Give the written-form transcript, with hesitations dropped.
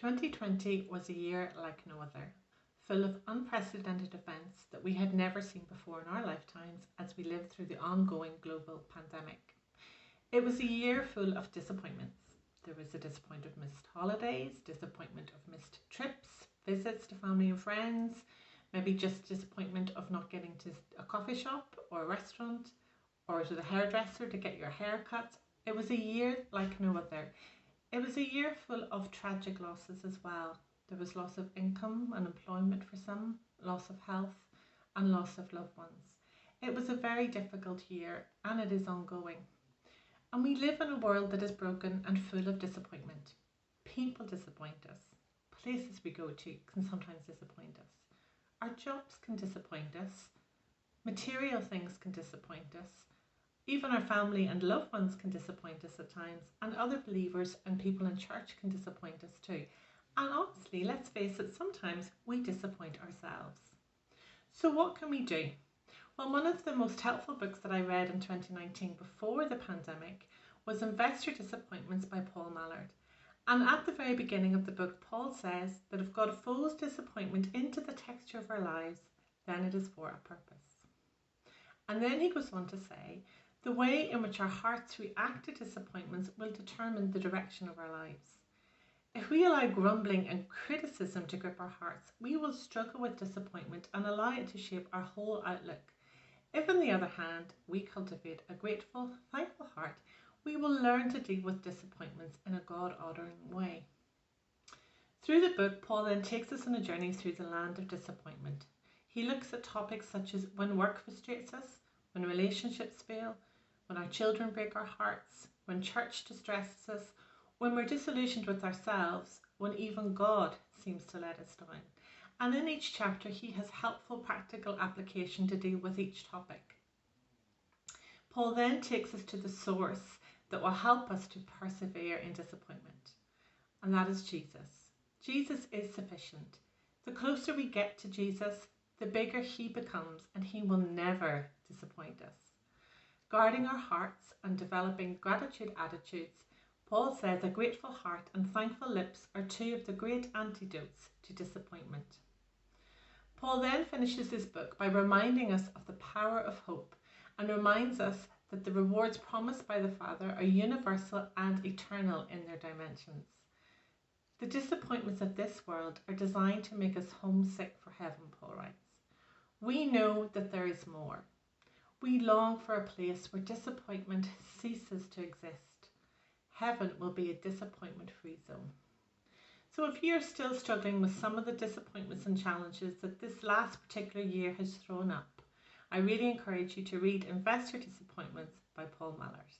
2020 was a year like no other, full of unprecedented events that we had never seen before in our lifetimes as we lived through the ongoing global pandemic. It was a year full of disappointments. There was a disappointment of missed holidays, disappointment of missed trips, visits to family and friends, maybe just disappointment of not getting to a coffee shop or a restaurant or to the hairdresser to get your hair cut. It was a year like no other. It was a year full of tragic losses as well. There was loss of income and employment for some, loss of health and loss of loved ones. It was a very difficult year and it is ongoing. And we live in a world that is broken and full of disappointment. People disappoint us. Places we go to can sometimes disappoint us. Our jobs can disappoint us. Material things can disappoint us. Even our family and loved ones can disappoint us at times, and other believers and people in church can disappoint us too. And honestly, let's face it, sometimes we disappoint ourselves. So what can we do? Well, one of the most helpful books that I read in 2019 before the pandemic was Investor Disappointments by Paul Mallard. And at the very beginning of the book, Paul says that if God folds disappointment into the texture of our lives, then it is for a purpose. And then he goes on to say, the way in which our hearts react to disappointments will determine the direction of our lives. If we allow grumbling and criticism to grip our hearts, we will struggle with disappointment and allow it to shape our whole outlook. If, on the other hand, we cultivate a grateful, thankful heart, we will learn to deal with disappointments in a God-honouring way. Through the book, Paul then takes us on a journey through the land of disappointment. He looks at topics such as when work frustrates us, when relationships fail, when our children break our hearts, when church distresses us, when we're disillusioned with ourselves, when even God seems to let us down. And in each chapter, he has helpful practical application to deal with each topic. Paul then takes us to the source that will help us to persevere in disappointment, and that is Jesus. Jesus is sufficient. The closer we get to Jesus, the bigger he becomes, and he will never disappoint us. Guarding our hearts and developing gratitude attitudes, Paul says a grateful heart and thankful lips are two of the great antidotes to disappointment. Paul then finishes his book by reminding us of the power of hope and reminds us that the rewards promised by the Father are universal and eternal in their dimensions. The disappointments of this world are designed to make us homesick for heaven, Paul writes. We know that there is more. We long for a place where disappointment ceases to exist. Heaven will be a disappointment-free zone. So if you're still struggling with some of the disappointments and challenges that this last particular year has thrown up, I really encourage you to read Investor Disappointments by Paul Mallard.